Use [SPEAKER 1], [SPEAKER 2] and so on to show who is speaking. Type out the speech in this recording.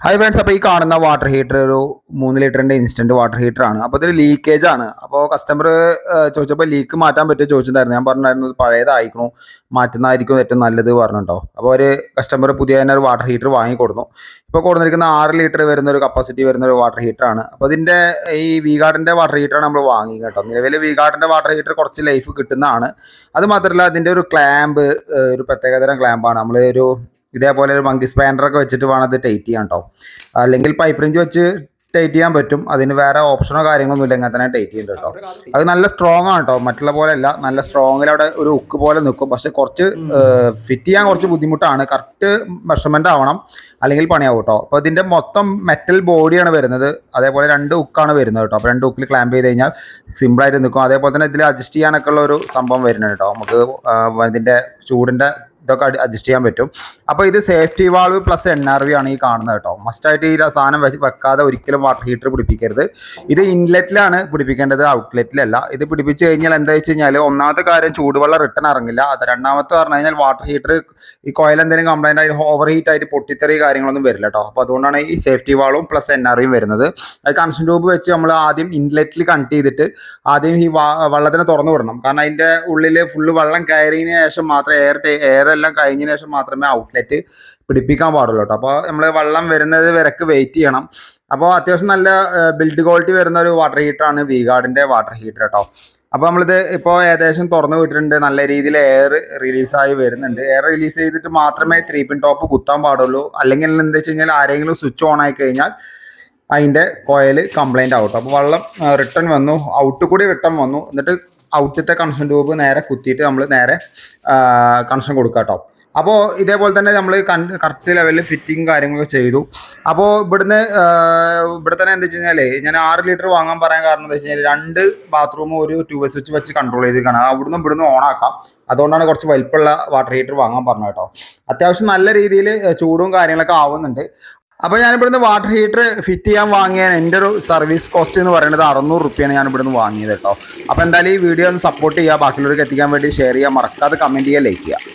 [SPEAKER 1] Hi friends, അപ്പോൾ ഈ കാണുന്ന വാട്ടർ ഹീറ്റർ ഒരു 3 ലിറ്ററിൻ്റെ ഇൻസ്റ്റൻറ്റ് വാട്ടർ ഹീറ്റർ ആണ്. അപ്പോൾ ഇതൊരു ലീക്കേജ് ആണ്. അപ്പോൾ കസ്റ്റമർ ചോദിച്ചപ്പോൾ ലീക്ക് മാറ്റാൻ പറ്റുമോ ചോദിച്ചിട്ടുണ്ടായിരുന്നു. ഞാൻ പറഞ്ഞായിരുന്നു ഇത് പഴയതായിരിക്കണു, മാറ്റുന്നതായിരിക്കും ഏറ്റവും നല്ലത് പറഞ്ഞിട്ടോ. അപ്പോൾ ഒരു കസ്റ്റമർ പുതിയ തന്നെ ഒരു വാട്ടർ ഹീറ്റർ വാങ്ങിക്കൊടുന്നു. ഇപ്പോൾ കൊടുത്തിരിക്കുന്ന 6 ലിറ്റർ വരുന്ന ഒരു കപ്പാസിറ്റി വരുന്ന ഒരു വാട്ടർ ഹീറ്ററാണ്. അപ്പോൾ ഇതിൻ്റെ ഈ വി ഗാർഡിൻ്റെ വാട്ടർ ഹീറ്ററാണ് നമ്മൾ വാങ്ങി കേട്ടോ. നിലവിൽ വി ഗാർഡിൻ്റെ വാട്ടർ ഹീറ്റർ കുറച്ച് ലൈഫ് കിട്ടുന്നതാണ്. അത് മാത്രമല്ല അതിൻ്റെ ഒരു ക്ലാമ്പ് ഒരു പ്രത്യേകതരം ക്ലാമ്പാണ്. നമ്മൾ ഒരു ഇതേപോലെ ഒരു മങ്കി സ്പാൻഡറൊക്കെ വെച്ചിട്ട് വേണം അത് ടൈറ്റ് ചെയ്യാൻ കേട്ടോ. അല്ലെങ്കിൽ പൈപ്പ് റിഞ്ച് വെച്ച് ടൈറ്റ് ചെയ്യാൻ പറ്റും. അതിന് വേറെ ഓപ്ഷനോ കാര്യങ്ങളൊന്നും ഇല്ല, ഇങ്ങനെ തന്നെ ടൈറ്റ് ചെയ്യുന്നുണ്ട് കേട്ടോ. അത് നല്ല സ്ട്രോങ് ആണ് കേട്ടോ, മറ്റുള്ള പോലെ അല്ല. നല്ല സ്ട്രോങ്ങിൽ അവിടെ ഒരു ഉക്ക് പോലെ നിൽക്കും. പക്ഷെ കുറച്ച് ഫിറ്റ് ചെയ്യാൻ കുറച്ച് ബുദ്ധിമുട്ടാണ്. കറക്റ്റ് മെഷർമെൻ്റ് ആവണം, അല്ലെങ്കിൽ പണിയാവും കേട്ടോ. അപ്പോൾ ഇതിൻ്റെ മൊത്തം മെറ്റൽ ബോഡിയാണ് വരുന്നത്. അതേപോലെ 2 ഉക്കാണ് വരുന്നത് കേട്ടോ. അപ്പോൾ 2 ഉക്കിൽ ക്ലാമ്പ് ചെയ്ത് കഴിഞ്ഞാൽ സിമ്പിളായിട്ട് നിൽക്കും. അതേപോലെ തന്നെ ഇതിൽ അഡ്ജസ്റ്റ് ചെയ്യാനൊക്കെ ഉള്ള ഒരു സംഭവം വരുന്നുണ്ട് കേട്ടോ. നമുക്ക് ഇതിൻ്റെ ചൂടിൻ്റെ ഇതൊക്കെ അഡ്ജസ്റ്റ് ചെയ്യാൻ പറ്റും. അപ്പോൾ ഇത് സേഫ്റ്റി വാൾവ് പ്ലസ് NRV ആണ് ഈ കാണുന്നത് കേട്ടോ. മസ്റ്റായിട്ട് ഈ സാധനം വെക്കാതെ ഒരിക്കലും വാട്ടർ ഹീറ്റർ പിടിപ്പിക്കരുത്. ഇത് ഇൻലെറ്റിലാണ് പിടിപ്പിക്കേണ്ടത്, ഔട്ട്ലെറ്റിലല്ല. ഇത് പിടിപ്പിച്ച് കഴിഞ്ഞാൽ എന്താ വെച്ച് കഴിഞ്ഞാൽ ഒന്നാമത്തെ കാര്യം ചൂടുവെള്ളം റിട്ടേൺ ഇറങ്ങില്ല. അത് രണ്ടാമത്തെ പറഞ്ഞു കഴിഞ്ഞാൽ വാട്ടർ ഹീറ്റർ ഈ കോയിൽ എന്തെങ്കിലും കംപ്ലൈൻ്റ് ആയിട്ട് ഓവർ ഹീറ്റ് ആയിട്ട് പൊട്ടിത്തെറി കാര്യങ്ങളൊന്നും വരില്ല കേട്ടോ. അപ്പോൾ അതുകൊണ്ടാണ് ഈ സേഫ്റ്റി വാൾവും പ്ലസ് NRVയും വരുന്നത്. അത് കണക്ഷൻ ട്യൂബ് വെച്ച് നമ്മൾ ആദ്യം ഇൻലെറ്റിൽ കണക്ട് ചെയ്തിട്ട് ആദ്യം ഈ വെള്ളത്തിന് തുറന്നു വിടണം. കാരണം അതിൻ്റെ ഉള്ളിൽ ഫുള്ള് വെള്ളം കയറിയതിന് ശേഷം മാത്രമേ എയർ എല്ലാം കഴിഞ്ഞതിന് ശേഷം മാത്രമേ ഔട്ട്ലെറ്റ് പിടിപ്പിക്കാൻ പാടുള്ളൂ കേട്ടോ. അപ്പോൾ നമ്മൾ വെള്ളം വരുന്നത് വരക്ക് വെയിറ്റ് ചെയ്യണം. അപ്പോൾ അത്യാവശ്യം നല്ല ബിൽഡ് ക്വാളിറ്റി വരുന്ന ഒരു വാട്ടർ ഹീറ്ററാണ് വി ഗാർഡിൻ്റെ വാട്ടർ ഹീറ്റർ കേട്ടോ. അപ്പോൾ നമ്മളിത് ഇപ്പോൾ ഏകദേശം തുറന്നു വിട്ടിട്ടുണ്ട്. നല്ല രീതിയിൽ എയർ റിലീസായി വരുന്നുണ്ട്. എയർ റിലീസ് ചെയ്തിട്ട് മാത്രമേ 3 പിൻ ടോപ്പ് കുത്താൻ പാടുള്ളൂ. അല്ലെങ്കിൽ എന്താ വെച്ച് കഴിഞ്ഞാൽ ആരെങ്കിലും സ്വിച്ച് ഓൺ ആയി കഴിഞ്ഞാൽ അതിൻ്റെ കോയിൽ കംപ്ലൈൻ്റ് ആവും. അപ്പോൾ വെള്ളം റിട്ടേൺ വന്നു, ഔട്ട് കൂടി റിട്ടേൺ വന്നു. എന്നിട്ട് ഔട്ടത്തെ കണക്ഷൻ ട്യൂബ് നേരെ കുത്തിയിട്ട് നമ്മൾ നേരെ കണക്ഷൻ കൊടുക്കുക കേട്ടോ. അപ്പോൾ ഇതേപോലെ തന്നെ നമ്മൾ കറക്റ്റ് ലെവലിൽ ഫിറ്റിങ് കാര്യങ്ങളൊക്കെ ചെയ്തു. അപ്പോൾ ഇവിടെ തന്നെ എന്താ വെച്ച് കഴിഞ്ഞാൽ ഞാൻ 6 ലിറ്റർ വാങ്ങാൻ പറയാൻ കാരണം എന്താ വെച്ച് കഴിഞ്ഞാൽ 2 ബാത്റൂമും ഒരു ട്യൂബ് സ്വിച്ച് വെച്ച് കൺട്രോൾ ചെയ്തിരിക്കുകയാണ്. ഇവിടുന്ന് ഓണാക്കാം. അതുകൊണ്ടാണ് കുറച്ച് വലിപ്പമുള്ള വാട്ടർ ഹീറ്റർ വാങ്ങാൻ പറഞ്ഞത് കേട്ടോ. അത്യാവശ്യം നല്ല രീതിയിൽ ചൂടും കാര്യങ്ങളൊക്കെ ആവുന്നുണ്ട്. അപ്പോൾ ഞാനിവിടുന്ന് വാട്ടർ ഹീറ്റർ ഫിറ്റ് ചെയ്യാൻ വാങ്ങിയ എൻ്റെ ഒരു സർവീസ് കോസ്റ്റ് എന്ന് പറയുന്നത് 600 റുപ്യാണ് ഞാൻ ഇവിടുന്ന് വാങ്ങിയത് കേട്ടോ. അപ്പോൾ എന്തായാലും ഈ വീഡിയോ ഒന്ന് സപ്പോർട്ട് ചെയ്യുക, ബാക്കിയുള്ളവർക്ക് എത്തിക്കാൻ വേണ്ടി ഷെയർ ചെയ്യുക, മറക്കാതെ കമൻറ്റ് ചെയ്യുക, ലൈക്ക് ചെയ്യുക.